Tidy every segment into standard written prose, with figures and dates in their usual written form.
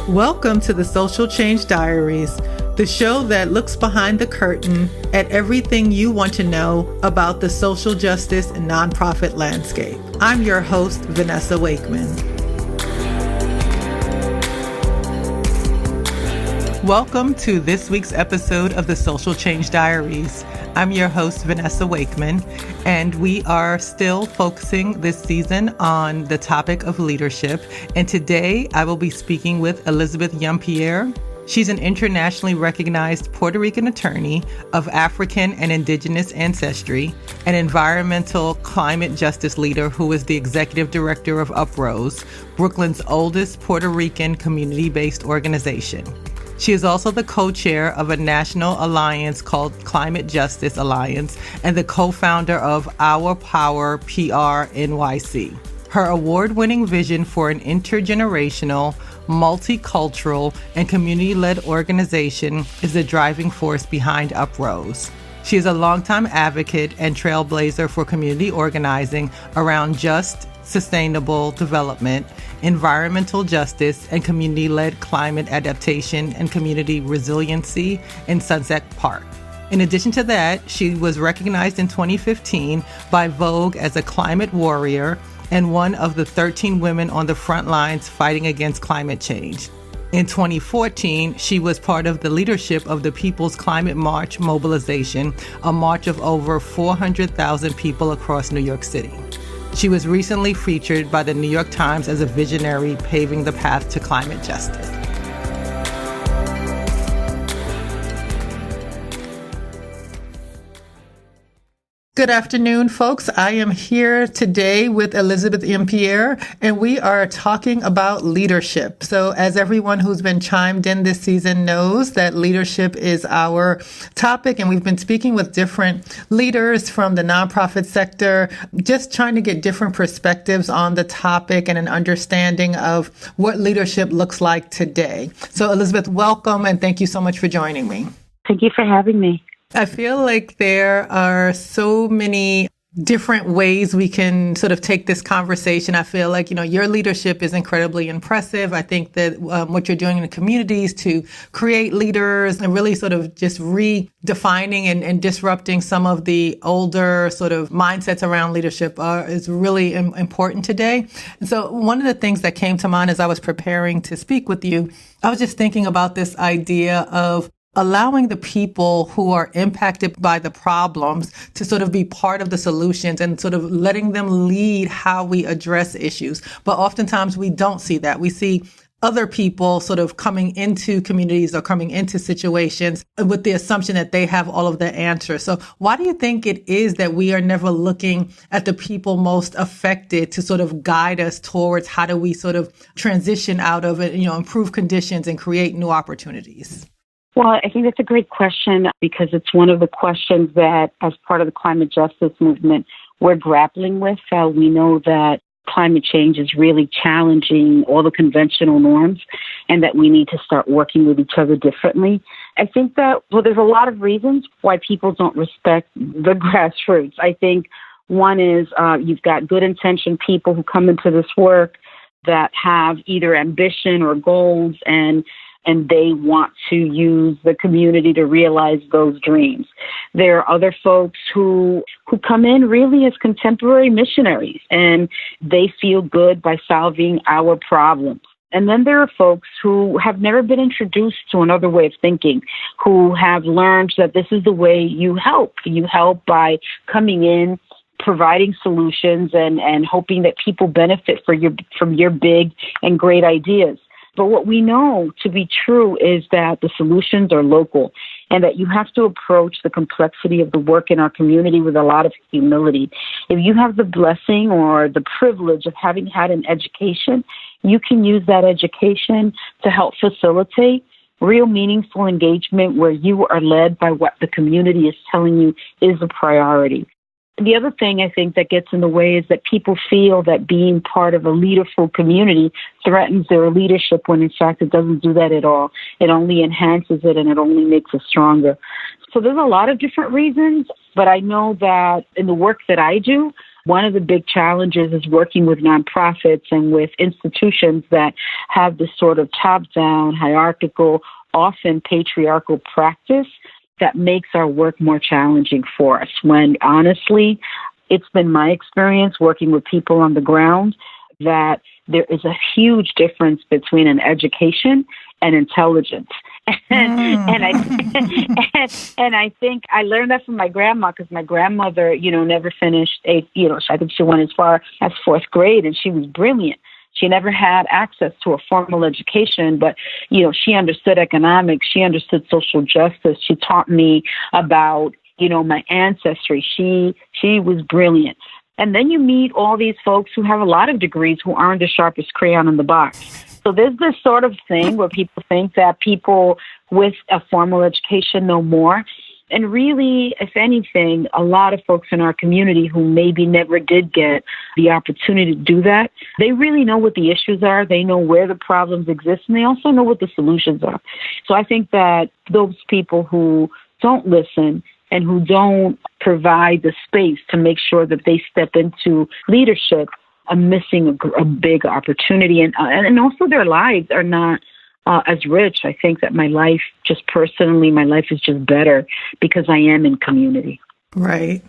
Welcome to the Social Change Diaries, the show that looks behind the curtain at everything you want to know about the social justice and nonprofit landscape. I'm your host, Vanessa Wakeman. Welcome to this week's episode of the Social Change Diaries. I'm your host, Vanessa Wakeman, and we are still focusing this season on the topic of leadership. And today I will be speaking with Elizabeth Yeampierre. She's an internationally recognized Puerto Rican attorney of African and Indigenous ancestry, an environmental climate justice leader who is the executive director of UPROSE, Brooklyn's oldest Puerto Rican community-based organization. She is also the co-chair of a national alliance called Climate Justice Alliance and the co-founder of Our Power PR NYC. Her award-winning vision for an intergenerational, multicultural, and community-led organization is the driving force behind UPROSE. She is a longtime advocate and trailblazer for community organizing around just, sustainable development, environmental justice, and community-led climate adaptation and community resiliency in Sunset Park. In addition to that, she was recognized in 2015 by Vogue as a climate warrior and one of the 13 women on the front lines fighting against climate change. In 2014, she was part of the leadership of the People's Climate March Mobilization, a march of over 400,000 people across New York City. She was recently featured by the New York Times as a visionary paving the path to climate justice. Good afternoon, folks. I am here today with Elizabeth Yeampierre, and we are talking about leadership. So as everyone who's been chimed in this season knows, that leadership is our topic, and we've been speaking with different leaders from the nonprofit sector, just trying to get different perspectives on the topic and an understanding of what leadership looks like today. So Elizabeth, welcome, and thank you so much for joining me. Thank you for having me. I feel like there are so many different ways we can sort of take this conversation. I feel like, your leadership is incredibly impressive. I think that what you're doing in the communities to create leaders and really sort of just redefining and disrupting some of the older sort of mindsets around leadership is really important today. And so one of the things that came to mind as I was preparing to speak with you, I was just thinking about this idea of allowing the people who are impacted by the problems to sort of be part of the solutions and sort of letting them lead how we address issues. But oftentimes we don't see that. We see other people sort of coming into communities or coming into situations with the assumption that they have all of the answers. So why do you think it is that we are never looking at the people most affected to sort of guide us towards how do we sort of transition out of it, improve conditions and create new opportunities? Well, I think that's a great question because it's one of the questions that, as part of the climate justice movement, we're grappling with. We know that climate change is really challenging all the conventional norms and that we need to start working with each other differently. I think that, there's a lot of reasons why people don't respect the grassroots. I think one is you've got good intentioned people who come into this work that have either ambition or goals and they want to use the community to realize those dreams. There are other folks who come in really as contemporary missionaries, and they feel good by solving our problems. And then there are folks who have never been introduced to another way of thinking, who have learned that this is the way you help. You help by coming in, providing solutions, and hoping that people benefit from your big and great ideas. But what we know to be true is that the solutions are local and that you have to approach the complexity of the work in our community with a lot of humility. If you have the blessing or the privilege of having had an education, you can use that education to help facilitate real meaningful engagement where you are led by what the community is telling you is a priority. The other thing I think that gets in the way is that people feel that being part of a leaderful community threatens their leadership when in fact it doesn't do that at all. It only enhances it and it only makes it stronger. So there's a lot of different reasons, but I know that in the work that I do, one of the big challenges is working with nonprofits and with institutions that have this sort of top-down, hierarchical, often patriarchal practice that makes our work more challenging for us. When honestly, it's been my experience working with people on the ground that there is a huge difference between an education and intelligence. And I think I learned that from my grandma, because my grandmother, never finished I think she went as far as fourth grade, and she was brilliant. She never had access to a formal education, but, she understood economics. She understood social justice. She taught me about, my ancestry. She was brilliant. And then you meet all these folks who have a lot of degrees who aren't the sharpest crayon in the box. So there's this sort of thing where people think that people with a formal education know more. And really, if anything, a lot of folks in our community who maybe never did get the opportunity to do that, they really know what the issues are. They know where the problems exist, and they also know what the solutions are. So I think that those people who don't listen and who don't provide the space to make sure that they step into leadership are missing a big opportunity. And also their lives are not as rich. I think that my life is just better because I am in community. Right.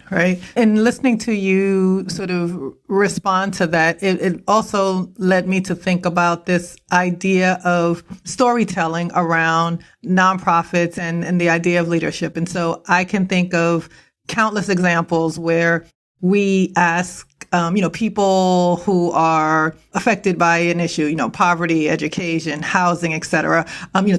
And listening to you sort of respond to that, it also led me to think about this idea of storytelling around nonprofits and the idea of leadership. And so I can think of countless examples where we ask, people who are affected by an issue, poverty, education, housing, et cetera.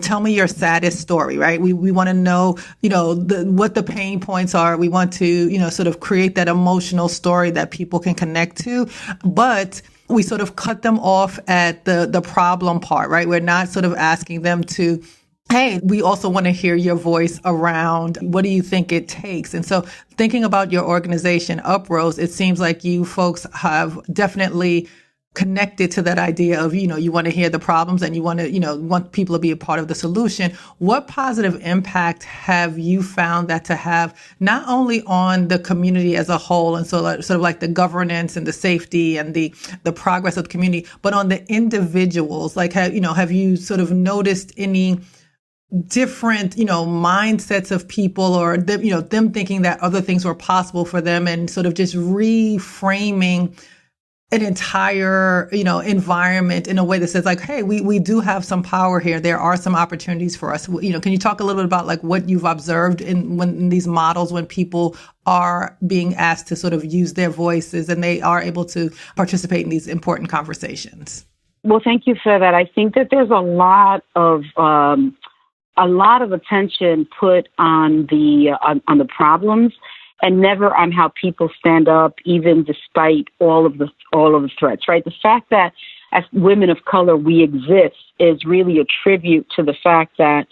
Tell me your saddest story, right? We want to know, what the pain points are. We want to, sort of create that emotional story that people can connect to. But we sort of cut them off at the problem part, right? We're not sort of asking them to, hey, we also want to hear your voice around what do you think it takes? And so thinking about your organization, UPROSE, it seems like you folks have definitely connected to that idea of, you want to hear the problems and you want to, want people to be a part of the solution. What positive impact have you found that to have not only on the community as a whole, and so sort of like the governance and the safety and the progress of the community, but on the individuals? Like, have you sort of noticed any different, mindsets of people, or them thinking that other things were possible for them, and sort of just reframing an entire, environment in a way that says like, hey, we do have some power here. There are some opportunities for us. Can you talk a little bit about like what you've observed in these models when people are being asked to sort of use their voices and they are able to participate in these important conversations? Well, thank you for that. I think that there's a lot of attention put on the problems, and never on how people stand up, even despite all of the threats. Right, the fact that as women of color we exist is really a tribute to the fact that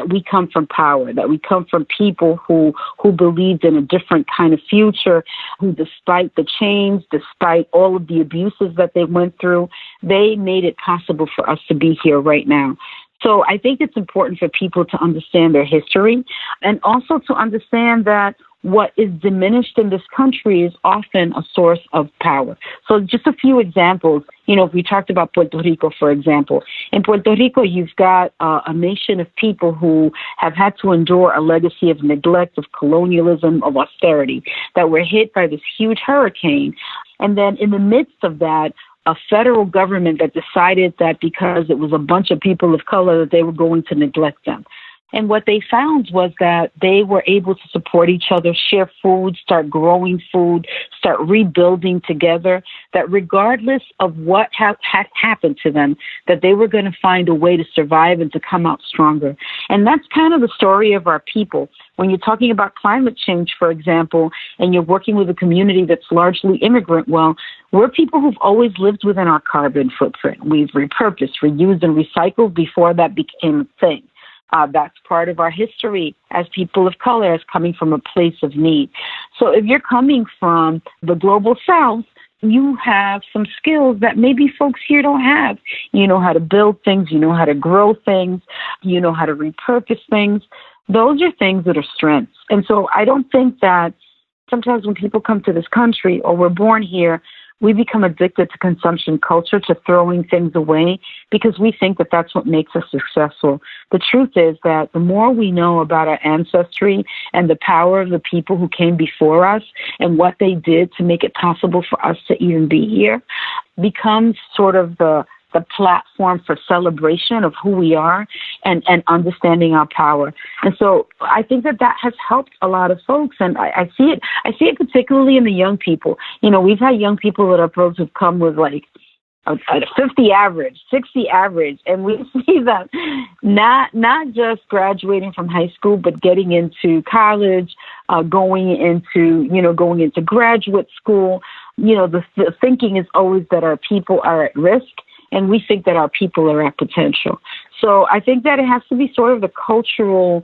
we come from power, that we come from people who believed in a different kind of future, who despite the change, despite all of the abuses that they went through, they made it possible for us to be here right now. So I think it's important for people to understand their history, and also to understand that what is diminished in this country is often a source of power. So just a few examples. If we talked about Puerto Rico, for example, in Puerto Rico, you've got a nation of people who have had to endure a legacy of neglect, of colonialism, of austerity, that were hit by this huge hurricane. And then in the midst of that, a federal government that decided that because it was a bunch of people of color that they were going to neglect them. And what they found was that they were able to support each other, share food, start growing food, start rebuilding together, that regardless of what had happened to them, that they were going to find a way to survive and to come out stronger. And that's kind of the story of our people. When you're talking about climate change, for example, and you're working with a community that's largely immigrant, well, we're people who've always lived within our carbon footprint. We've repurposed, reused, and recycled before that became a thing. That's part of our history as people of color, as coming from a place of need. So if you're coming from the global South, you have some skills that maybe folks here don't have. You know how to build things, you know how to grow things, you know how to repurpose things. Those are things that are strengths. And so I don't think that sometimes when people come to this country or we're born here, we become addicted to consumption culture, to throwing things away, because we think that that's what makes us successful. The truth is that the more we know about our ancestry and the power of the people who came before us and what they did to make it possible for us to even be here, becomes sort of the platform for celebration of who we are and understanding our power. And so I think that has helped a lot of folks. And I see it particularly in the young people. You know, we've had young people at UPROSE who've come with like a 50 average, 60 average. And we see them not just graduating from high school, but getting into college, going into graduate school. You know, the thinking is always that our people are at risk. And we think that our people are at potential. So I think that it has to be sort of the cultural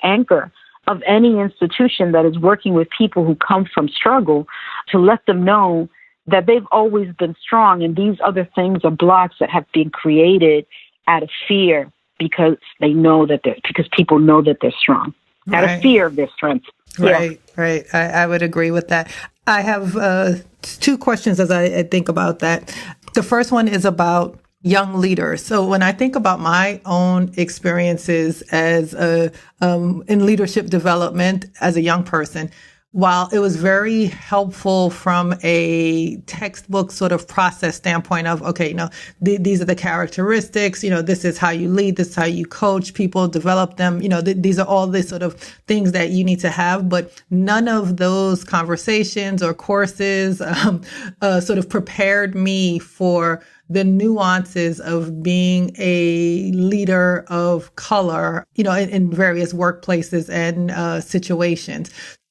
anchor of any institution that is working with people who come from struggle, to let them know that they've always been strong. And these other things are blocks that have been created out of fear because because people know that they're strong, out of fear of their strength. Right, yeah. Right. I would agree with that. I have two questions as I think about that. The first one is about young leaders. So when I think about my own experiences as in leadership development as a young person, while it was very helpful from a textbook sort of process standpoint of, okay, these are the characteristics, this is how you lead, this is how you coach people, develop them, these are all the sort of things that you need to have. But none of those conversations or courses sort of prepared me for the nuances of being a leader of color, in various workplaces and situations.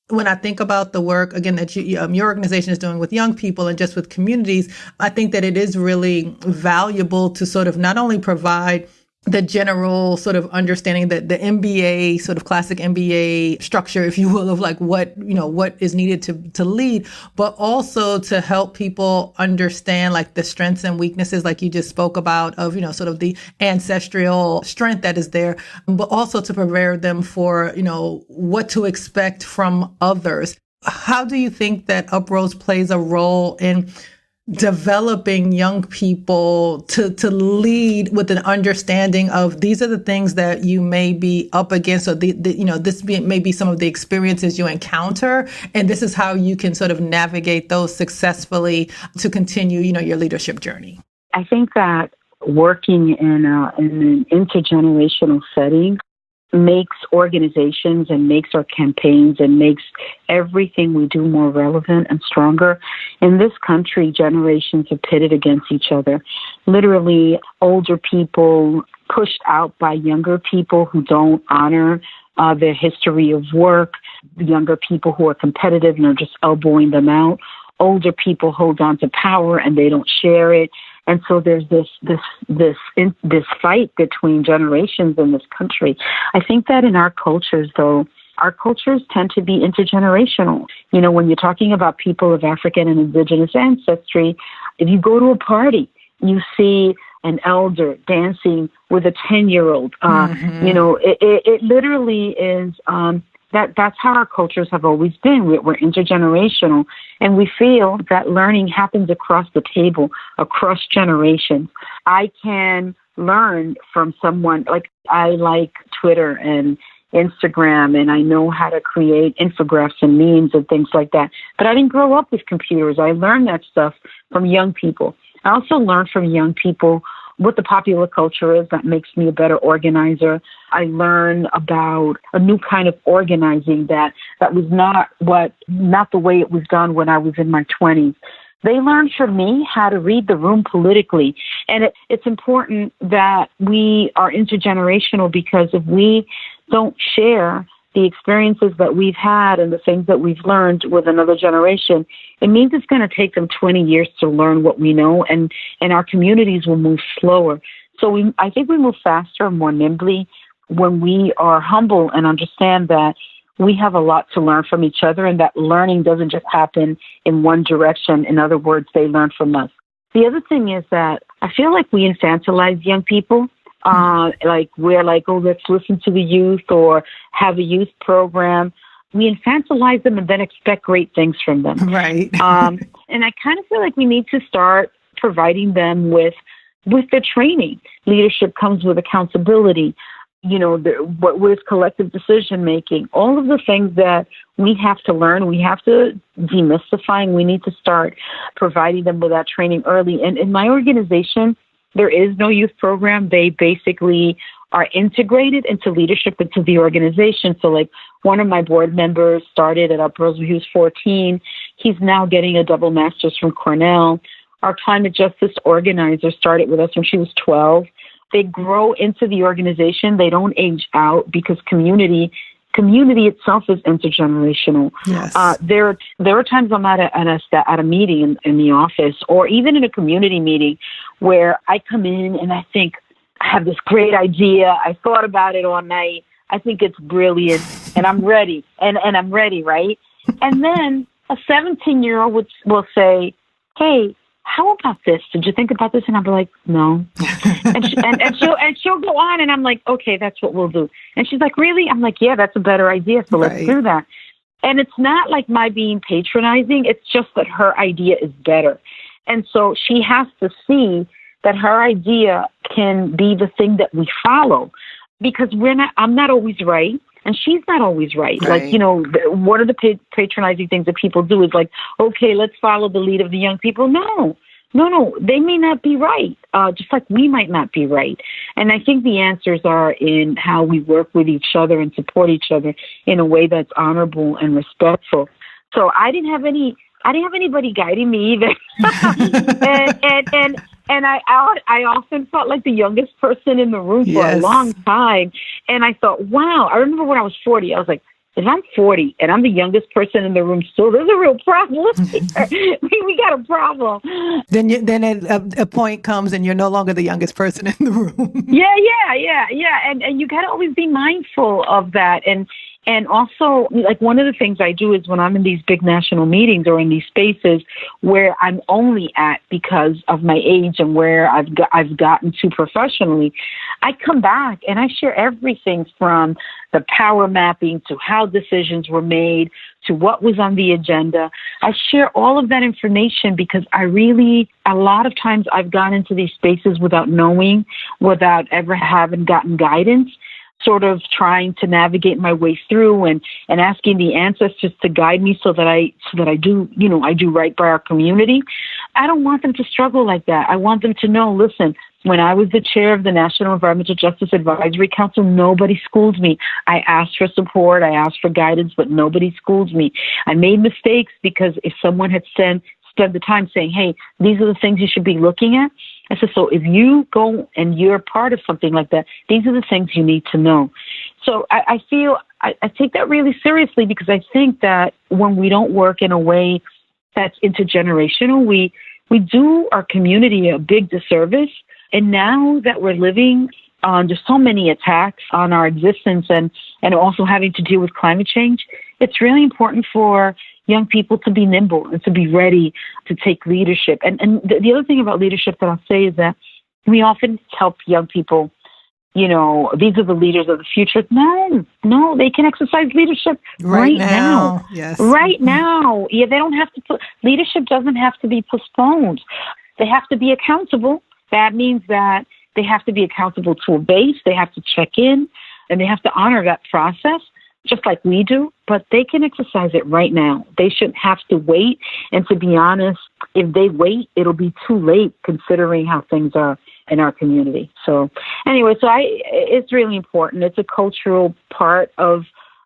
When I think about the work, again, that your organization is doing with young people and just with communities, I think that it is really valuable to sort of not only provide the general sort of understanding that the MBA, sort of classic MBA structure, if you will, of like what is needed to lead, but also to help people understand like the strengths and weaknesses, like you just spoke about, of, sort of the ancestral strength that is there, but also to prepare them for, what to expect from others. How do you think that UPROSE plays a role in developing young people to lead with an understanding of these are the things that you may be up against, or this may be some of the experiences you encounter, and this is how you can sort of navigate those successfully to continue, your leadership journey? I think that working in an intergenerational setting makes organizations and makes our campaigns and makes everything we do more relevant and stronger. In this country, generations are pitted against each other. Literally, older people pushed out by younger people who don't honor their history of work, younger people who are competitive and are just elbowing them out. Older people hold on to power and they don't share it. And so there's this fight between generations in this country. I think that in our cultures, though, our cultures tend to be intergenerational. When you're talking about people of African and Indigenous ancestry, if you go to a party, you see an elder dancing with a 10-year-old. It literally is. That's how our cultures have always been. We're intergenerational, and we feel that learning happens across the table, across generations. I can learn from someone, like I like Twitter and Instagram, and I know how to create infographics and memes and things like that. But I didn't grow up with computers. I learned that stuff from young people. I also learned from young people what the popular culture is. That makes me a better organizer. I learned about a new kind of organizing that was not the way it was done when I was in my 20s. They learned from me how to read the room politically. And it's important that we are intergenerational, because if we don't share the experiences that we've had and the things that we've learned with another generation, it means it's going to take them 20 years to learn what we know, and our communities will move slower. So I think we move faster and more nimbly when we are humble and understand that we have a lot to learn from each other, and that learning doesn't just happen in one direction. In other words, they learn from us. The other thing is that I feel like we infantilize young people. Like we're like, oh, let's listen to the youth or have a youth program. we infantilize them and then expect great things from them. Right. And I kind of feel like we need to start providing them with the training. Leadership comes with accountability. What is collective decision making? All of the things that we have to learn, we have to demystify, and we need to start providing them with that training early. And in my organization, there is no youth program. They basically are integrated into leadership into the organization. So like one of my board members started at UPROSE when he was 14. He's now getting a double master's from Cornell. Our climate justice organizer started with us when she was 12. They grow into the organization. They don't age out because community itself is intergenerational. Yes. There are times I'm at a meeting in the office or even in a community meeting where I come in and I think I have this great idea. I thought about it all night. I think it's brilliant and I'm ready. And I'm ready, right? And then a 17-year-old will say, hey, how about this? Did you think about this? And I'll be like, no. and she'll go on, and I'm like, okay, that's what we'll do. And she's like, really? I'm like, yeah, that's a better idea. So let's do that. And it's not like my being patronizing. It's just that her idea is better. And so she has to see that her idea can be the thing that we follow, because I'm not always right. And she's not always right. Like, one of the patronizing things that people do is like, okay, let's follow the lead of the young people. No, they may not be right, just like we might not be right. And I think the answers are in how we work with each other and support each other in a way that's honorable and respectful. So I didn't have anybody guiding me either. And I often felt like the youngest person in the room for a long time. And I thought, wow, I remember when I was 40, I was like, if I'm 40 and I'm the youngest person in the room still, there's a real problem here. We got a problem. Then a point comes and you're no longer the youngest person in the room. Yeah. And you got to always be mindful of that. And also, like, one of the things I do is when I'm in these big national meetings or in these spaces where I'm only at because of my age and where I've gotten to professionally, I come back and I share everything from the power mapping to how decisions were made to what was on the agenda. I share all of that information because a lot of times I've gone into these spaces without knowing, without ever having gotten guidance, sort of trying to navigate my way through and asking the ancestors to guide me so that I do right by our community. I don't want them to struggle like that. I want them to know, listen, when I was the chair of the National Environmental Justice Advisory Council, nobody schooled me. I asked for support. I asked for guidance, but nobody schooled me. I made mistakes because if someone had spent the time saying, hey, these are the things you should be looking at. I said, so if you go and you're part of something like that, these are the things you need to know. So I feel I take that really seriously because I think that when we don't work in a way that's intergenerational, we do our community a big disservice. And now that we're living there's so many attacks on our existence and also having to deal with climate change, it's really important for young people to be nimble and to be ready to take leadership. And the other thing about leadership that I'll say is that we often help young people, these are the leaders of the future. No, they can exercise leadership right now. Yes. Right now. Yeah, they don't have to leadership doesn't have to be postponed. They have to be accountable. That means that they have to be accountable to a base. They have to check in and they have to honor that process just like we do, but they can exercise it right now. They shouldn't have to wait. And to be honest, if they wait, it'll be too late considering how things are in our community. So anyway, it's really important. It's a cultural part of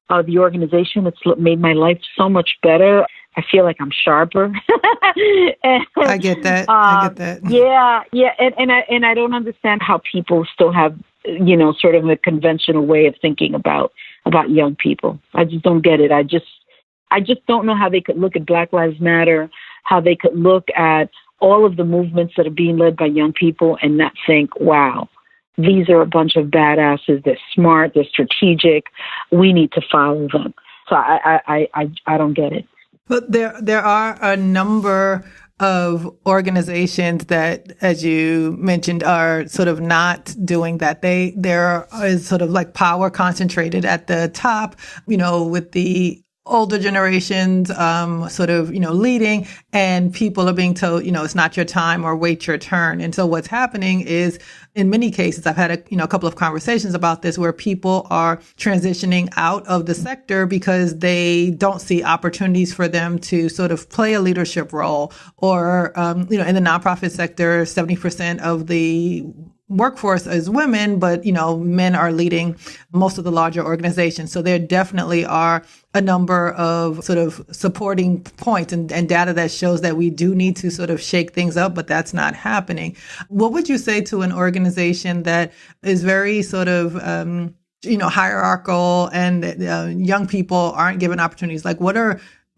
the organization. It's made my life so much better. I feel like I'm sharper. I get that. Yeah. And I don't understand how people still have, sort of a conventional way of thinking about young people. I just don't get it. I just don't know how they could look at Black Lives Matter, how they could look at all of the movements that are being led by young people and not think, wow, these are a bunch of badasses. They're smart. They're strategic. We need to follow them. So I don't get it. But there are a number of organizations that, as you mentioned, are sort of not doing that. There is sort of like power concentrated at the top, with the older generations sort of, leading, and people are being told, it's not your time or wait your turn. And so what's happening is, in many cases, I've had a couple of conversations about this where people are transitioning out of the sector because they don't see opportunities for them to sort of play a leadership role, or, in the nonprofit sector, 70% of the workforce is women, but, men are leading most of the larger organizations. So there definitely are a number of sort of supporting points and data that shows that we do need to sort of shake things up, but that's not happening. What would you say to an organization that is very sort of, hierarchical, and young people aren't given opportunities? Like,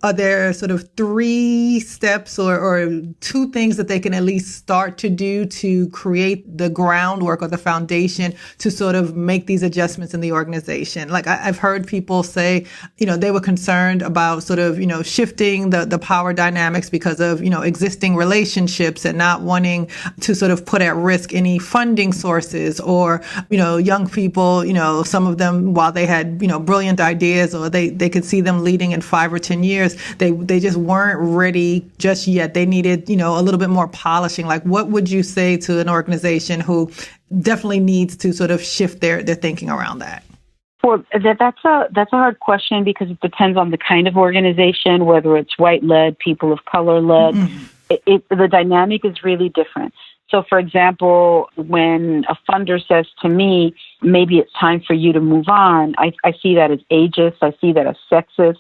are there sort of 3 steps or 2 things that they can at least start to do to create the groundwork or the foundation to sort of make these adjustments in the organization? Like, I've heard people say, they were concerned about sort of, shifting the power dynamics because of, existing relationships, and not wanting to sort of put at risk any funding sources, or, young people, some of them, while they had, brilliant ideas, or they could see them leading in 5 or 10 years, they just weren't ready just yet. They needed, a little bit more polishing. Like, what would you say to an organization who definitely needs to sort of shift their thinking around that? Well, that's a hard question, because it depends on the kind of organization, whether it's white-led, people of color-led. Mm-hmm. The dynamic is really different. So, for example, when a funder says to me, maybe it's time for you to move on, I see that as ageist. I see that as sexist.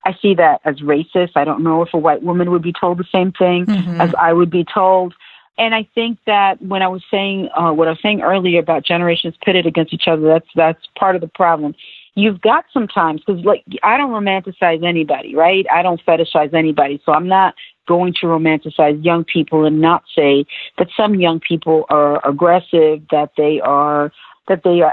I see that as racist. I don't know if a white woman would be told the same thing as I would be told. And I think that when I was saying what I was saying earlier about generations pitted against each other, that's part of the problem. You've got sometimes, because I don't romanticize anybody, right? I don't fetishize anybody. So I'm not going to romanticize young people and not say that some young people are aggressive, that they are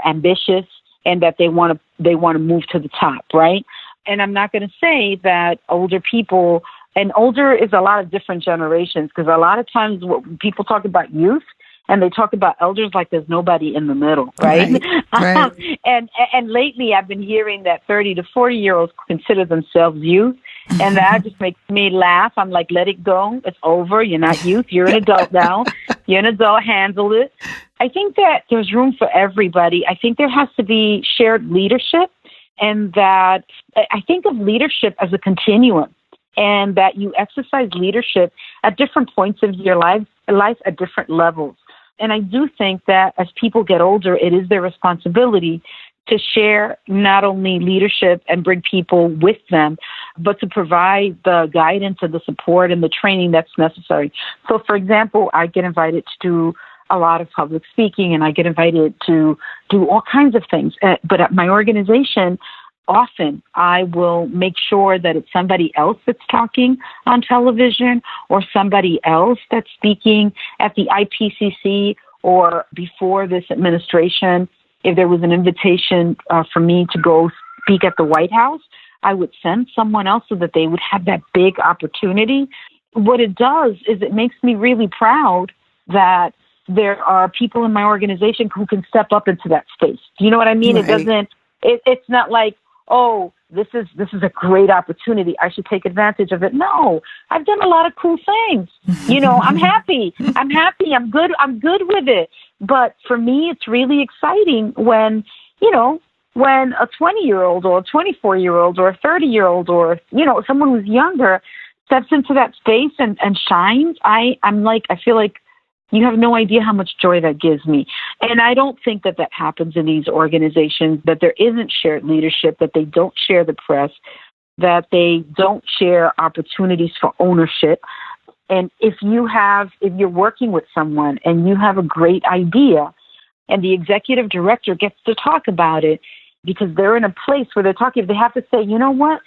ambitious, and that they want to move to the top, right? And I'm not going to say that older people, and older is a lot of different generations, because a lot of times people talk about youth and they talk about elders like there's nobody in the middle, right? Right. And lately I've been hearing that 30 to 40-year-olds consider themselves youth, and that just makes me laugh. I'm like, let it go. It's over. You're not youth. You're an adult now. You're an adult. Handle it. I think that there's room for everybody. I think there has to be shared leadership. And that I think of leadership as a continuum, and that you exercise leadership at different points of your life at different levels. And I do think that as people get older, it is their responsibility to share not only leadership and bring people with them, but to provide the guidance and the support and the training that's necessary. So, for example, I get invited to do a lot of public speaking, and I get invited to do all kinds of things. But at my organization, often I will make sure that it's somebody else that's talking on television, or somebody else that's speaking at the IPCC, or before this administration, if there was an invitation for me to go speak at the White House, I would send someone else so that they would have that big opportunity. What it does is it makes me really proud that there are people in my organization who can step up into that space. Do you know what I mean? Right. It's not like, oh, this is a great opportunity, I should take advantage of it. No, I've done a lot of cool things. I'm happy. I'm good with it. But for me, it's really exciting when a 20-year-old or a 24-year-old or a 30-year-old or, someone who's younger steps into that space and shines. I feel like you have no idea how much joy that gives me. And I don't think that happens in these organizations, that there isn't shared leadership, that they don't share the press, that they don't share opportunities for ownership. And if you're working with someone and you have a great idea, and the executive director gets to talk about it because they're in a place where they're talking, if they have to say, you know what?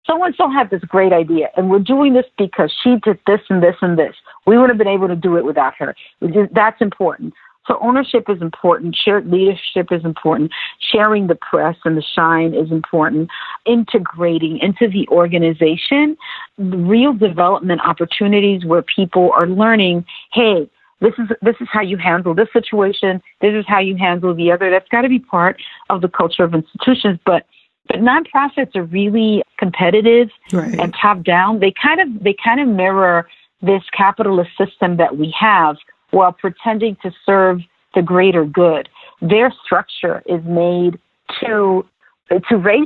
So-and-so had this great idea, and we're doing this because she did this and this and this. We wouldn't have been able to do it without her. That's important. So ownership is important. Shared leadership is important. Sharing the press and the shine is important. Integrating into the organization real development opportunities where people are learning, hey, this is how you handle this situation. This is how you handle the other. That's got to be part of the culture of institutions. But But nonprofits are really competitive Right. and top down. They kind of mirror this capitalist system that we have while pretending to serve the greater good. Their structure is made to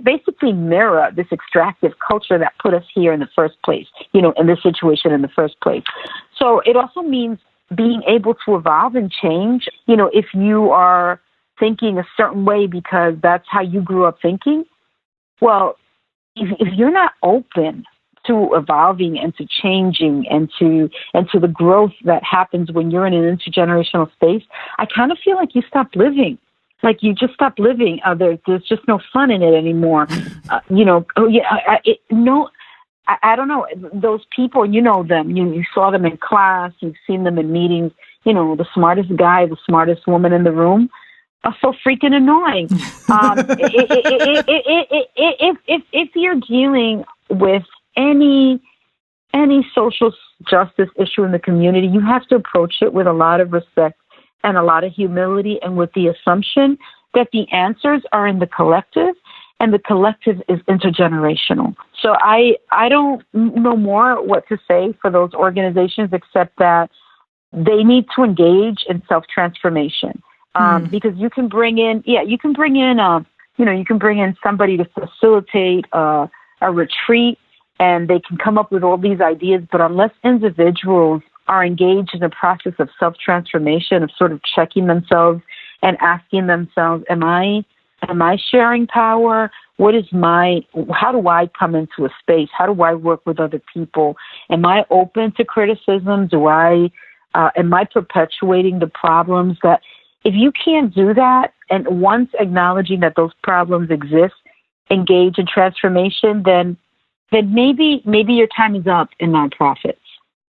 basically mirror this extractive culture that put us here in the first place, in this situation in the first place. So it also means being able to evolve and change. If you are thinking a certain way because that's how you grew up thinking, well, if you're not open to evolving and to changing and to the growth that happens when you're in an intergenerational space, I kind of feel like you stop living. Like you just stop living. There's just no fun in it anymore. I don't know. Those people, you know them. You saw them in class. You've seen them in meetings. The smartest guy, the smartest woman in the room are so freaking annoying. If you're dealing with any social justice issue in the community, you have to approach it with a lot of respect and a lot of humility, and with the assumption that the answers are in the collective, and the collective is intergenerational. So I don't know more what to say for those organizations except that they need to engage in self-transformation. Because you can bring in somebody to facilitate a retreat, and they can come up with all these ideas, but unless individuals are engaged in a process of self-transformation, of sort of checking themselves and asking themselves, am I sharing power? How do I come into a space? How do I work with other people? Am I open to criticism? Am I perpetuating the problems that, if you can't do that, and once acknowledging that those problems exist, engage in transformation, then maybe your time is up in nonprofits.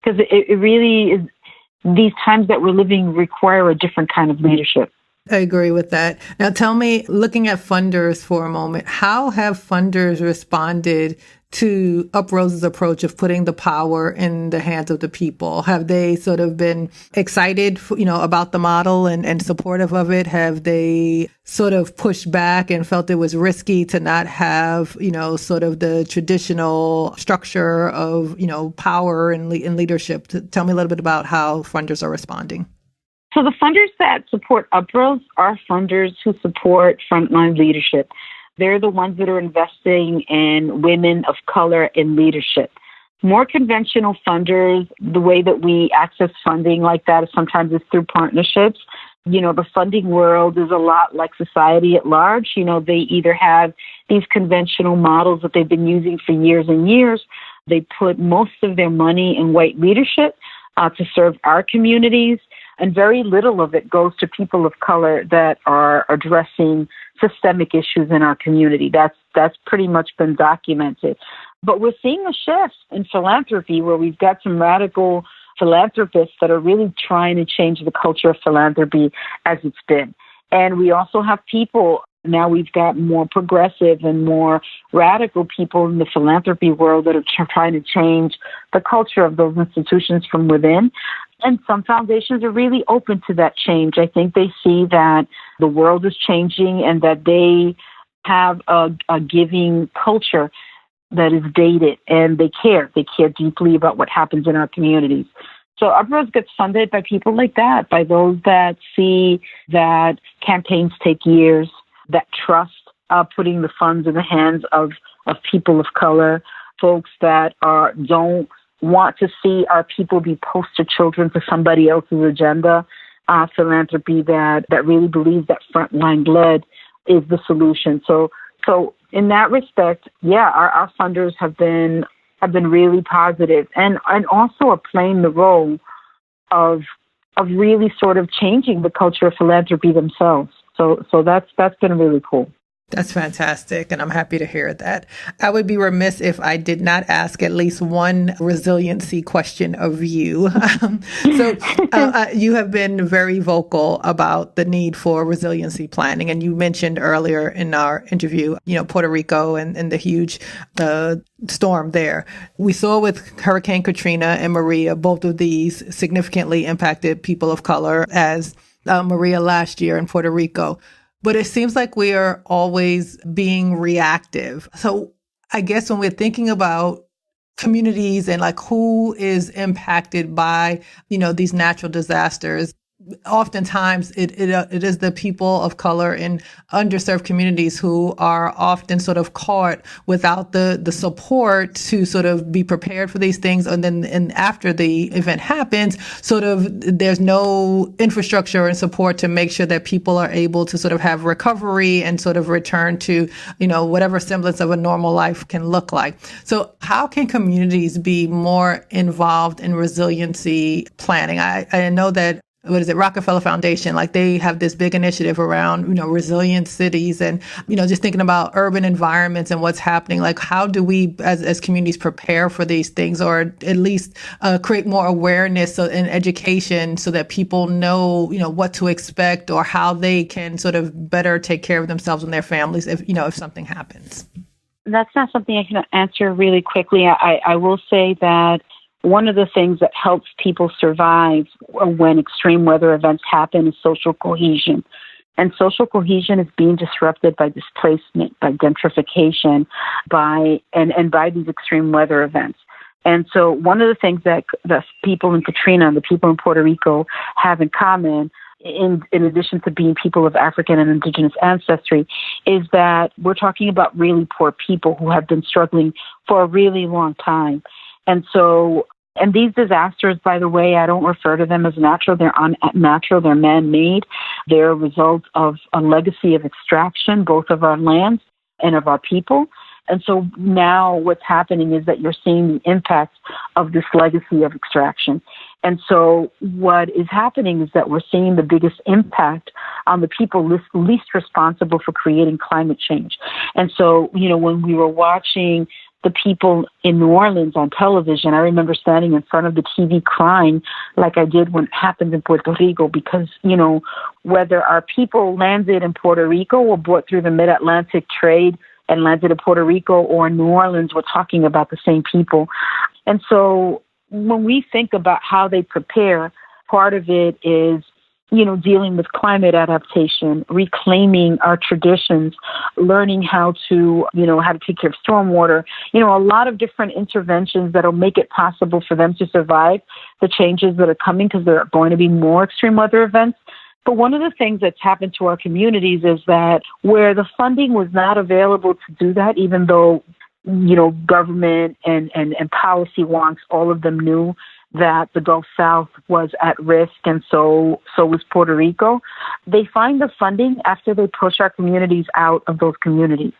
Because it really is, these times that we're living require a different kind of leadership. I agree with that. Now tell me, looking at funders for a moment, how have funders responded to UPROSE's approach of putting the power in the hands of the people? Have they sort of been excited, about the model and supportive of it? Have they sort of pushed back and felt it was risky to not have, sort of the traditional structure of, power and leadership? Tell me a little bit about how funders are responding. So the funders that support UPROSE are funders who support frontline leadership. They're the ones that are investing in women of color in leadership. More conventional funders, the way that we access funding like that is sometimes it's through partnerships. The funding world is a lot like society at large. They either have these conventional models that they've been using for years and years. They put most of their money in white leadership to serve our communities, and very little of it goes to people of color that are addressing systemic issues in our community. That's pretty much been documented. But we're seeing a shift in philanthropy where we've got some radical philanthropists that are really trying to change the culture of philanthropy as it's been. And we also have people, now we've got more progressive and more radical people in the philanthropy world that are trying to change the culture of those institutions from within. And some foundations are really open to that change. I think they see that the world is changing and that they have a giving culture that is dated, and they care. They care deeply about what happens in our communities. So UPROSE gets funded by people like that, by those that see that campaigns take years, that trust putting the funds in the hands of people of color, folks that don't want to see our people be poster children for somebody else's agenda, philanthropy that really believes that frontline led is the solution. So in that respect, our funders have been really positive and also are playing the role of really sort of changing the culture of philanthropy themselves. So that's been really cool. That's fantastic, and I'm happy to hear that. I would be remiss if I did not ask at least one resiliency question of you. You have been very vocal about the need for resiliency planning, and you mentioned earlier in our interview, Puerto Rico and the huge storm there. We saw with Hurricane Katrina and Maria, both of these significantly impacted people of color, as Maria last year in Puerto Rico. but it seems like we are always being reactive. So I guess when we're thinking about communities and like who is impacted by, these natural disasters, oftentimes it is the people of color in underserved communities who are often sort of caught without the support to sort of be prepared for these things. And after the event happens, sort of there's no infrastructure and support to make sure that people are able to sort of have recovery and sort of return to, whatever semblance of a normal life can look like. So how can communities be more involved in resiliency planning? I know that Rockefeller Foundation, like they have this big initiative around, resilient cities and, just thinking about urban environments and what's happening. Like, how do we as communities prepare for these things, or at least create more awareness and education so that people know, what to expect or how they can sort of better take care of themselves and their families if something happens? That's not something I can answer really quickly. I will say that one of the things that helps people survive when extreme weather events happen is social cohesion. And social cohesion is being disrupted by displacement, by gentrification, by these extreme weather events. And so one of the things that the people in Katrina and the people in Puerto Rico have in common, in addition to being people of African and Indigenous ancestry, is that we're talking about really poor people who have been struggling for a really long time. And these disasters, by the way, I don't refer to them as natural. They're unnatural. They're man-made. They're a result of a legacy of extraction, both of our lands and of our people. And so now what's happening is that you're seeing the impact of this legacy of extraction. And so what is happening is that we're seeing the biggest impact on the people least responsible for creating climate change. And so, when we were watching the people in New Orleans on television, I remember standing in front of the TV crying like I did when it happened in Puerto Rico, because, whether our people landed in Puerto Rico or brought through the mid-Atlantic trade and landed in Puerto Rico or in New Orleans, we're talking about the same people. And so when we think about how they prepare, part of it is dealing with climate adaptation, reclaiming our traditions, learning how to take care of stormwater, a lot of different interventions that'll make it possible for them to survive the changes that are coming, because there are going to be more extreme weather events. But one of the things that's happened to our communities is that where the funding was not available to do that, even though, government and policy wonks, all of them knew that the Gulf South was at risk, and so was Puerto Rico. They find the funding after they push our communities out of those communities.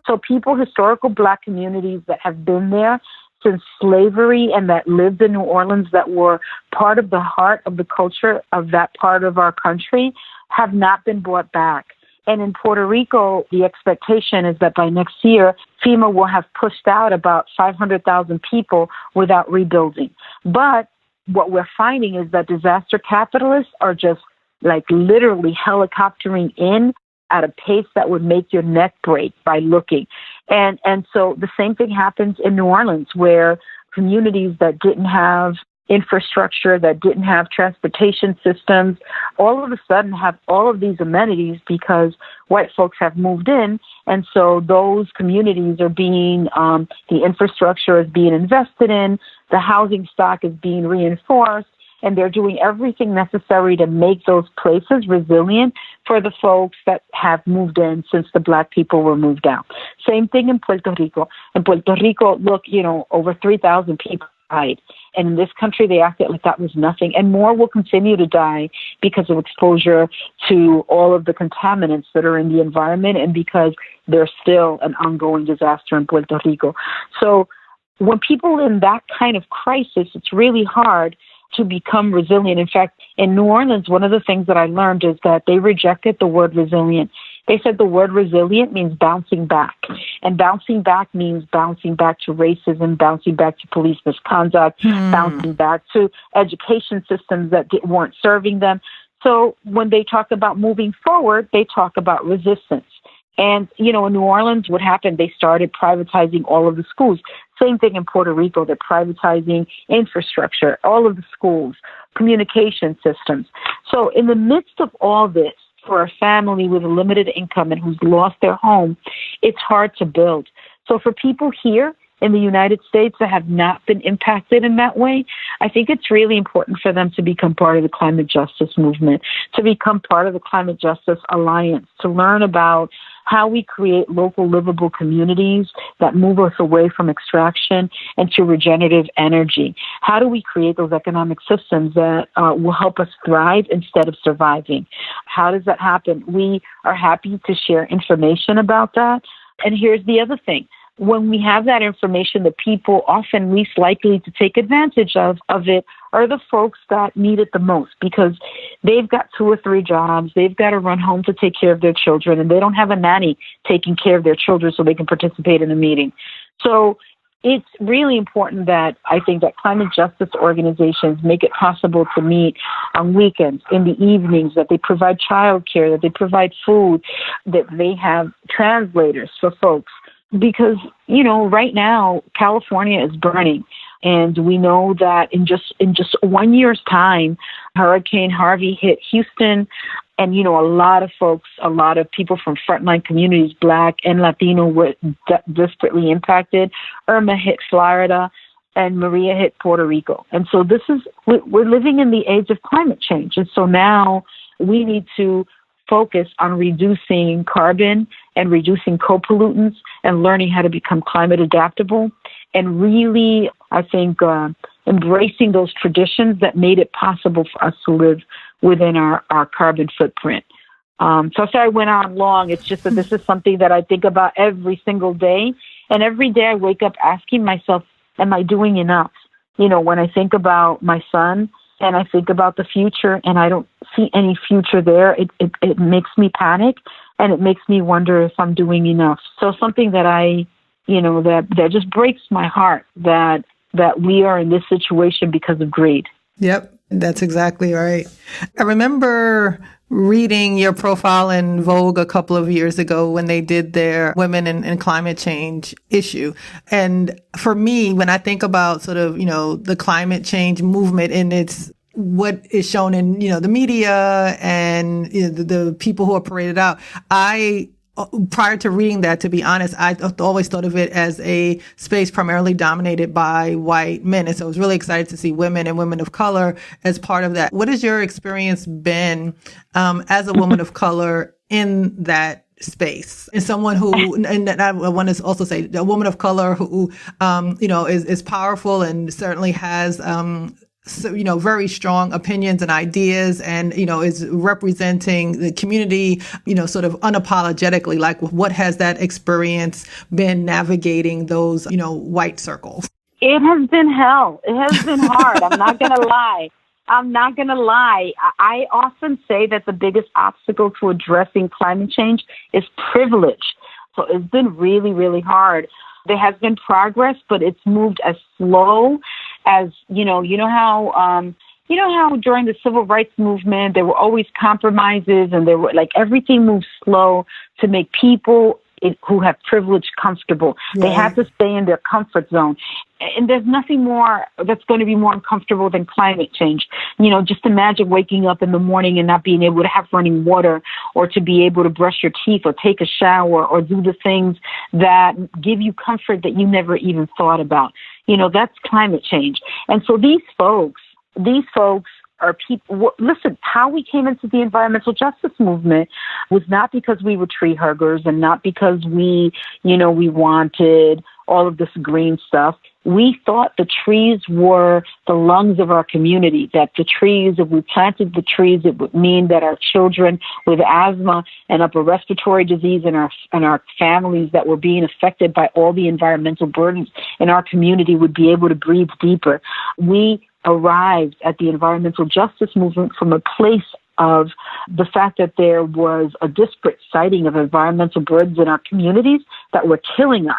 So historical Black communities that have been there since slavery and that lived in New Orleans, that were part of the heart of the culture of that part of our country, have not been brought back. And in Puerto Rico, the expectation is that by next year, FEMA will have pushed out about 500,000 people without rebuilding. But what we're finding is that disaster capitalists are just like literally helicoptering in at a pace that would make your neck break by looking. And so the same thing happens in New Orleans, where communities that didn't have infrastructure, that didn't have transportation systems, all of a sudden have all of these amenities because white folks have moved in. And so those communities are being, the infrastructure is being invested in, the housing stock is being reinforced, and they're doing everything necessary to make those places resilient for the folks that have moved in since the Black people were moved out. Same thing in Puerto Rico. In Puerto Rico, look, over 3,000 people died. And in this country, they acted like that was nothing. And more will continue to die because of exposure to all of the contaminants that are in the environment, and because there's still an ongoing disaster in Puerto Rico. So when people in that kind of crisis, it's really hard to become resilient. In fact, in New Orleans, one of the things that I learned is that they rejected the word resilient. They said the word resilient means bouncing back. And bouncing back means bouncing back to racism, bouncing back to police misconduct, bouncing back to education systems that weren't serving them. So when they talk about moving forward, they talk about resistance. And, in New Orleans, what happened, they started privatizing all of the schools. Same thing in Puerto Rico. They're privatizing infrastructure, all of the schools, communication systems. So in the midst of all this, for a family with a limited income and who's lost their home, it's hard to build. So for people here in the United States that have not been impacted in that way, I think it's really important for them to become part of the climate justice movement, to become part of the Climate Justice Alliance, to learn about how we create local livable communities that move us away from extraction and to regenerative energy. How do we create those economic systems that will help us thrive instead of surviving? How does that happen? We are happy to share information about that. And here's the other thing. When we have that information, the people often least likely to take advantage of it are the folks that need it the most, because they've got 2 or 3 jobs, they've got to run home to take care of their children, and they don't have a nanny taking care of their children so they can participate in a meeting. So it's really important that I think that climate justice organizations make it possible to meet on weekends, in the evenings, that they provide childcare, that they provide food, that they have translators for folks. Because, right now, California is burning. And we know that in just 1 year's time, Hurricane Harvey hit Houston. And, a lot of folks, a lot of people from frontline communities, Black and Latino, were desperately impacted. Irma hit Florida and Maria hit Puerto Rico. And so we're living in the age of climate change. And so now we need to focus on reducing carbon and reducing co-pollutants and learning how to become climate adaptable, and really, I think, embracing those traditions that made it possible for us to live within our carbon footprint. So sorry I went on long. It's just that this is something that I think about every single day. And every day I wake up asking myself, am I doing enough? When I think about my son, and I think about the future, and I don't see any future there, it makes me panic, and it makes me wonder if I'm doing enough. So something that that just breaks my heart that we are in this situation because of greed. Yep, that's exactly right. I remember reading your profile in Vogue a couple of years ago when they did their Women in Climate Change issue. And for me, when I think about sort of, the climate change movement and its what is shown in, the media and the people who are paraded out, prior to reading that, to be honest, I always thought of it as a space primarily dominated by white men. And so I was really excited to see women and women of color as part of that. What has your experience been as a woman of color in that space? And someone who, and I want to also say, a woman of color who, is powerful and certainly has very strong opinions and ideas, and, is representing the community, sort of unapologetically. Like, what has that experience been navigating those, white circles? It has been hell. It has been hard. I'm not going to lie. I often say that the biggest obstacle to addressing climate change is privilege. So it's been really, really hard. There has been progress, but it's moved as slow as, you know how during the civil rights movement, there were always compromises, and there were everything moved slow to make people who have privilege comfortable. Right. They had to stay in their comfort zone. And there's nothing more that's going to be more uncomfortable than climate change. Just imagine waking up in the morning and not being able to have running water, or to be able to brush your teeth or take a shower or do the things that give you comfort that you never even thought about. That's climate change. And so these folks are people. Listen, how we came into the environmental justice movement was not because we were tree huggers and not because we wanted all of this green stuff. We thought the trees were the lungs of our community, that the trees, if we planted the trees, it would mean that our children with asthma and upper respiratory disease and our families that were being affected by all the environmental burdens in our community would be able to breathe deeper. We arrived at the environmental justice movement from a place of the fact that there was a disparate siting of environmental burdens in our communities that were killing us.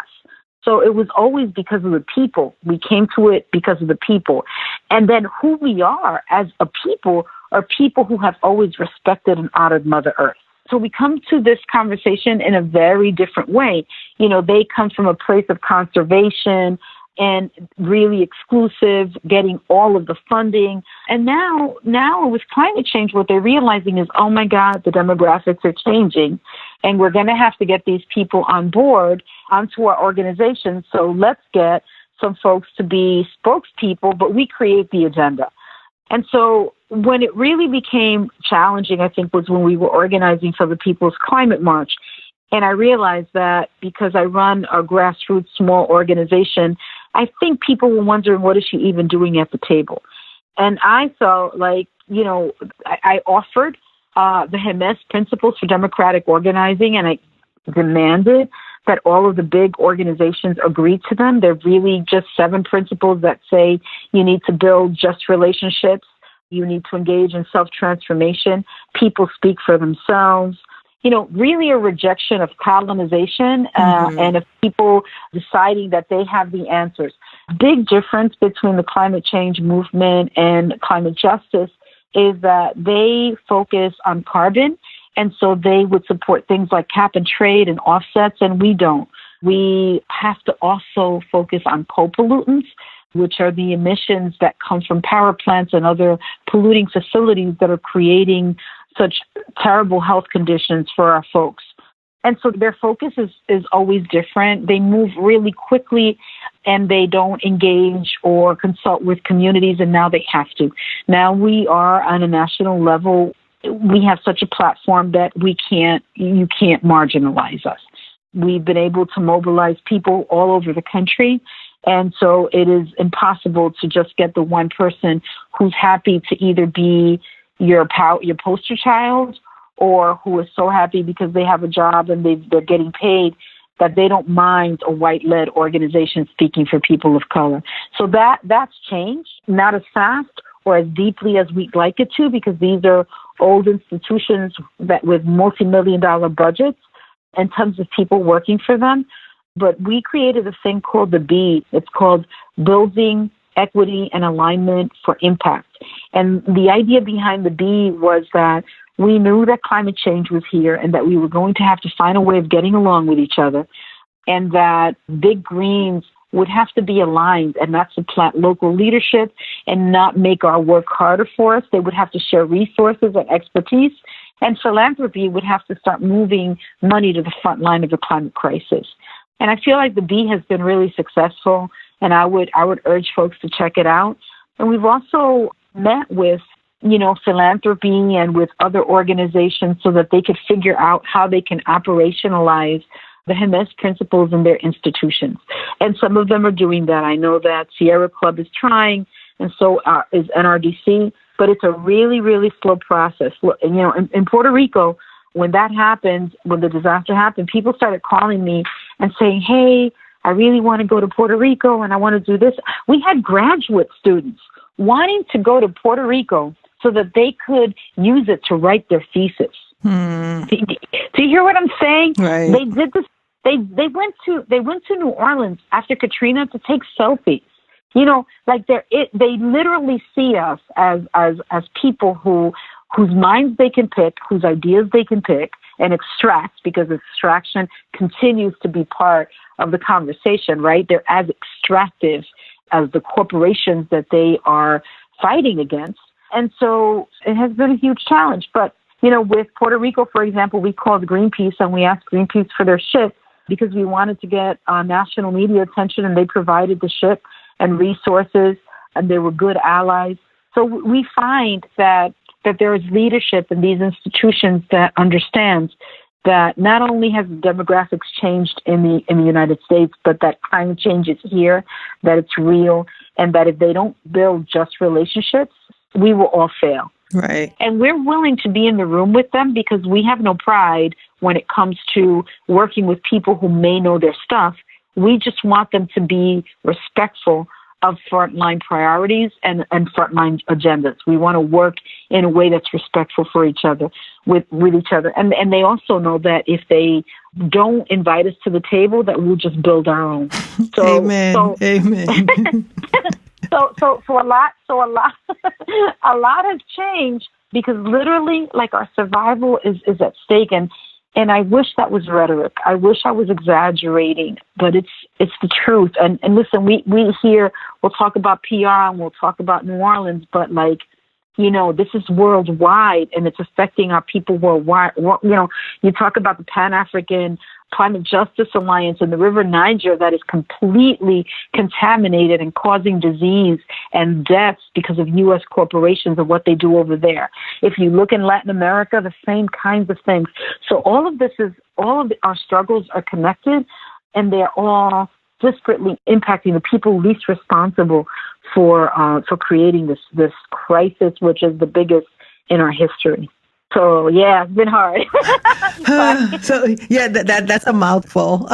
So it was always because of the people. We came to it because of the people. And then who we are as a people are people who have always respected and honored Mother Earth. So we come to this conversation in a very different way. They come from a place of conservation and really exclusive, getting all of the funding. And now with climate change, what they're realizing is, oh my God, the demographics are changing, and we're going to have to get these people on board onto our organization. So let's get some folks to be spokespeople, but we create the agenda. And so when it really became challenging, I think, was when we were organizing for the People's Climate March. And I realized that because I run a grassroots small organization, I think people were wondering, what is she even doing at the table? And I felt like, I offered the Jemez principles for democratic organizing, and I demanded that all of the big organizations agree to them. They're really just 7 principles that say you need to build just relationships, you need to engage in self-transformation, people speak for themselves, really a rejection of colonization and of people deciding that they have the answers. Big difference between the climate change movement and climate justice is that they focus on carbon, and so they would support things like cap and trade and offsets, and we don't. We have to also focus on co-pollutants, which are the emissions that come from power plants and other polluting facilities that are creating such terrible health conditions for our folks. And so their focus is always different. They move really quickly, and they don't engage or consult with communities, and now they have to. Now we are on a national level. We have such a platform that you can't marginalize us. We've been able to mobilize people all over the country. And so it is impossible to just get the one person who's happy to either be your poster child, or who is so happy because they have a job and they're getting paid that they don't mind a white-led organization speaking for people of color. So that's changed, not as fast or as deeply as we'd like it to, because these are old institutions that with multi-million-dollar budgets and tons of people working for them. But we created a thing called the B. It's called Building Equity and Alignment for Impact. And the idea behind the B was that we knew that climate change was here and that we were going to have to find a way of getting along with each other, and that big greens would have to be aligned and not supplant local leadership and not make our work harder for us. They would have to share resources and expertise, and philanthropy would have to start moving money to the front line of the climate crisis. And I feel like the B has been really successful, and I would urge folks to check it out. And we've also met with, philanthropy and with other organizations so that they could figure out how they can operationalize the Jemez principles in their institutions. And some of them are doing that. I know that Sierra Club is trying, and so is NRDC, but it's a really, really slow process. In Puerto Rico, when that happened, when the disaster happened, people started calling me and saying, hey, I really want to go to Puerto Rico and I want to do this. We had graduate students wanting to go to Puerto Rico so that they could use it to write their thesis. Do you hear what I'm saying? Right. They did this. They went to New Orleans after Katrina to take selfies. They literally see us as people whose minds they can pick, whose ideas they can pick and extract, because extraction continues to be part of the conversation, right? They're as extractive as the corporations that they are fighting against. And so it has been a huge challenge. But, with Puerto Rico, for example, we called Greenpeace and we asked Greenpeace for their ship because we wanted to get national media attention, and they provided the ship and resources, and they were good allies. So we find that there is leadership in these institutions that understands that not only has demographics changed in the United States, but that climate change is here, that it's real, and that if they don't build just relationships, we will all fail. Right. And we're willing to be in the room with them because we have no pride when it comes to working with people who may know their stuff. We just want them to be respectful of frontline priorities and frontline agendas. We want to work in a way that's respectful for each other, with each other. And they also know that if they don't invite us to the table, that we'll just build our own. So, Amen. Amen. So a lot has changed because literally, like, our survival is at stake. And And I wish that was rhetoric. I wish I was exaggerating, but it's the truth. And listen, we here, we'll talk about PR and we'll talk about New Orleans, but like, you know, this is worldwide and it's affecting our people worldwide. You know, you talk about the Pan-African Climate Justice Alliance in the River Niger that is completely contaminated and causing disease and deaths because of U.S. corporations and what they do over there. If you look in Latin America, the same kinds of things. So all of our struggles are connected, and they're all disparately impacting the people least responsible for creating this crisis, which is the biggest in our history. So yeah, it's been hard. So yeah, that's a mouthful.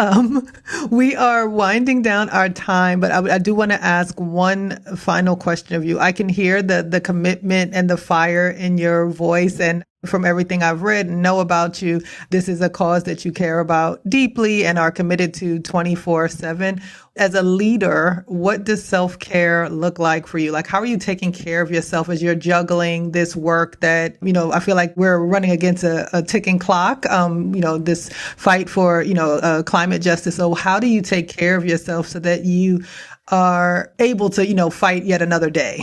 We are winding down our time, but I do want to ask one final question of you. I can hear the commitment and the fire in your voice, and from everything I've read and know about you, this is a cause that you care about deeply and are committed to 24/7. As a leader, what does self-care look like for you? Like, how are you taking care of yourself as you're juggling this work that, you know, I feel like we're running against a ticking clock, you know, this fight for, you know, climate justice. So how do you take care of yourself so that you are able to, you know, fight yet another day?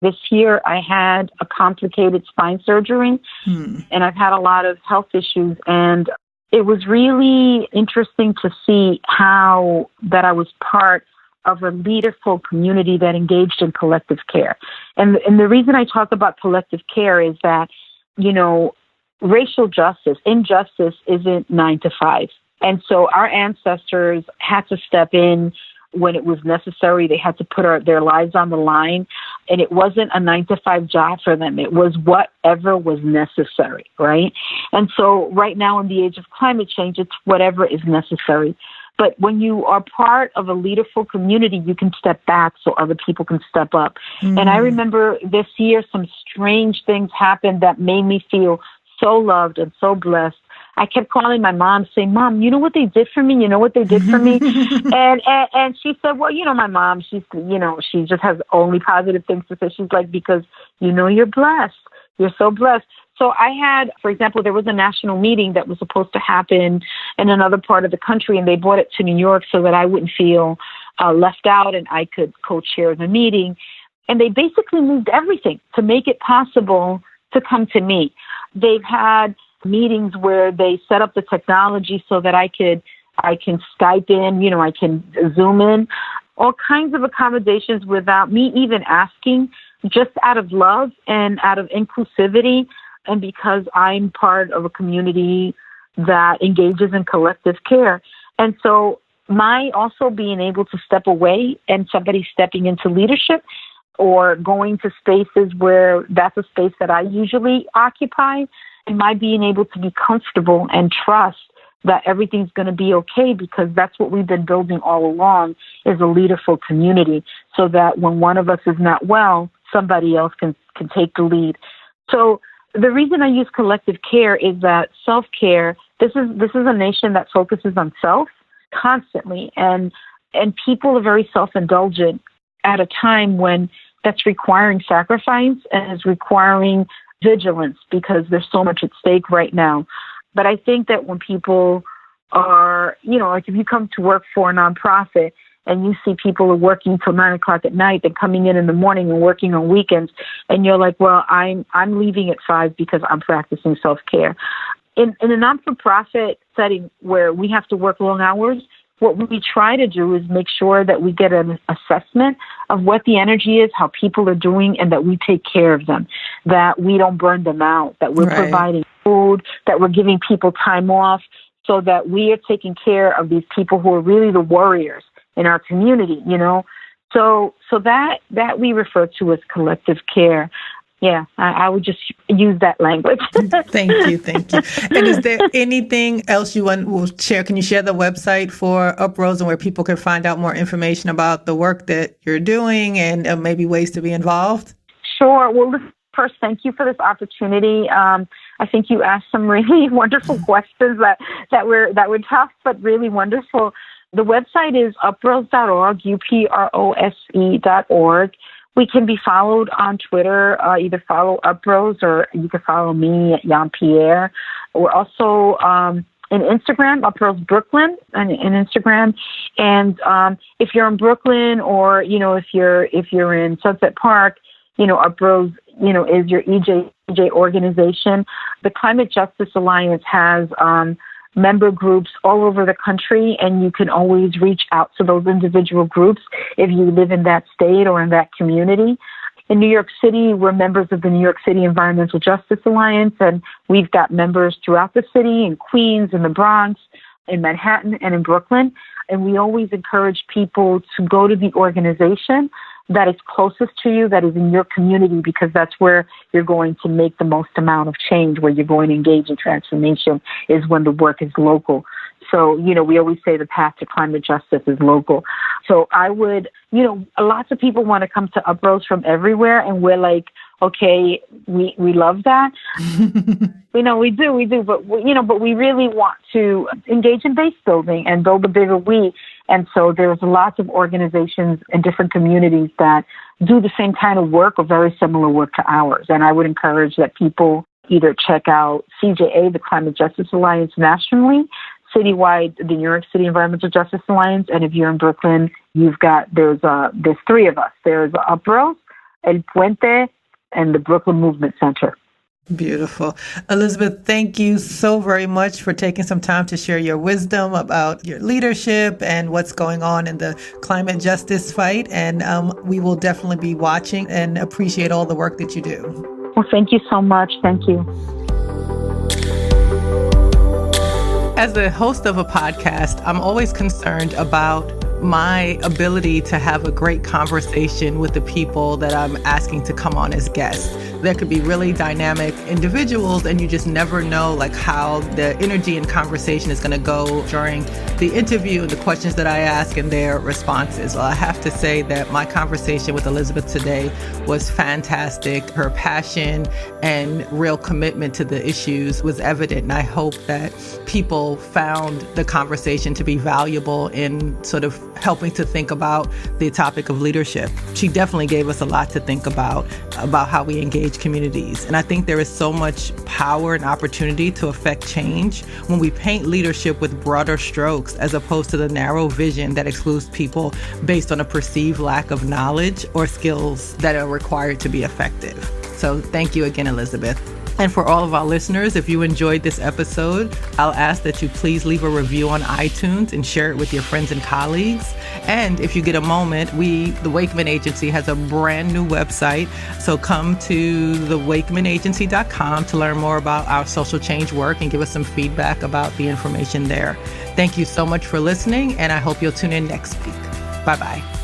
This year, I had a complicated spine surgery, and I've had a lot of health issues. And it was really interesting to see how that I was part of a leaderful community that engaged in collective care. And the reason I talk about collective care is that, you know, racial justice, injustice isn't 9 to 5. And so our ancestors had to step in when it was necessary. They had to put their lives on the line, and it wasn't a 9 to 5 job for them. It was whatever was necessary, right? And so right now in the age of climate change, it's whatever is necessary. But when you are part of a leaderful community, you can step back so other people can step up. And I remember this year, some strange things happened that made me feel so loved and so blessed. I kept calling my mom saying, Mom, you know what they did for me? You know what they did for me? and she said, well, you know, my mom, she just has only positive things to say. She's like, because, you know, you're blessed. You're so blessed. So I had, for example, there was a national meeting that was supposed to happen in another part of the country, and they brought it to New York so that I wouldn't feel left out and I could co-chair the meeting. And they basically moved everything to make it possible to come to me. They've had meetings where they set up the technology so that I can Skype in, you know, I can Zoom in, all kinds of accommodations without me even asking, just out of love and out of inclusivity. And because I'm part of a community that engages in collective care. And so my also being able to step away and somebody stepping into leadership or going to spaces where that's a space that I usually occupy, and my being able to be comfortable and trust that everything's going to be okay, because that's what we've been building all along, is a leaderful community, so that when one of us is not well, somebody else can take the lead. So the reason I use collective care is that self-care, this is a nation that focuses on self constantly, and people are very self-indulgent at a time when that's requiring sacrifice and is requiring vigilance, because there's so much at stake right now. But I think that when people are, you know, like if you come to work for a nonprofit and you see people are working till 9 o'clock at night and coming in the morning and working on weekends, and you're like, well, I'm leaving at 5 because I'm practicing self-care. In a non-for-profit setting where we have to work long hours, what we try to do is make sure that we get an assessment of what the energy is, how people are doing, and that we take care of them, that we don't burn them out, that we're providing food, that we're giving people time off, so that we are taking care of these people who are really the warriors in our community, you know. So that we refer to as collective care. Yeah, I would just use that language. Thank you. And is there anything else you will share? Can you share the website for UPROSE and where people can find out more information about the work that you're doing and maybe ways to be involved? Sure. Well, first, thank you for this opportunity. I think you asked some really wonderful questions that were tough, but really wonderful. The website is uprose.org, UPROSE.org. We can be followed on Twitter, either follow UPROSE or you can follow me at Yeampierre. We're also in Instagram, UPROSE Brooklyn, and in Instagram. And if you're in Brooklyn, or if you're in Sunset Park, UPROSE is your EJ organization. The Climate Justice Alliance has member groups all over the country, and you can always reach out to those individual groups if you live in that state or in that community. In New York City, we're members of the New York City Environmental Justice Alliance, and we've got members throughout the city, in Queens, in the Bronx, in Manhattan, and in Brooklyn. And we always encourage people to go to the organization that is closest to you, that is in your community, because that's where you're going to make the most amount of change, where you're going to engage in transformation, is when the work is local. So, we always say the path to climate justice is local. So I would, lots of people want to come to UPROSE from everywhere, and we're like, okay, we love that. We do, but we really want to engage in base building and build a bigger we. And so there's lots of organizations in different communities that do the same kind of work or very similar work to ours. And I would encourage that people either check out CJA, the Climate Justice Alliance nationally, citywide, the New York City Environmental Justice Alliance. And if you're in Brooklyn, there's three of us. There's UPROSE, El Puente, and the Brooklyn Movement Center. Beautiful. Elizabeth, thank you so very much for taking some time to share your wisdom about your leadership and what's going on in the climate justice fight. And we will definitely be watching and appreciate all the work that you do. Well, thank you so much. Thank you. As the host of a podcast, I'm always concerned about my ability to have a great conversation with the people that I'm asking to come on as guests. There could be really dynamic individuals, and you just never know how the energy and conversation is going to go during the interview and the questions that I ask and their responses. Well, I have to say that my conversation with Elizabeth today was fantastic. Her passion and real commitment to the issues was evident, and I hope that people found the conversation to be valuable in sort of helping to think about the topic of leadership. She definitely gave us a lot to think about how we engage communities. And I think there is so much power and opportunity to affect change when we paint leadership with broader strokes, as opposed to the narrow vision that excludes people based on a perceived lack of knowledge or skills that are required to be effective. So thank you again, Elizabeth. And for all of our listeners, if you enjoyed this episode, I'll ask that you please leave a review on iTunes and share it with your friends and colleagues. And if you get a moment, the Wakeman Agency has a brand new website. So come to thewakemanagency.com to learn more about our social change work and give us some feedback about the information there. Thank you so much for listening, and I hope you'll tune in next week. Bye-bye.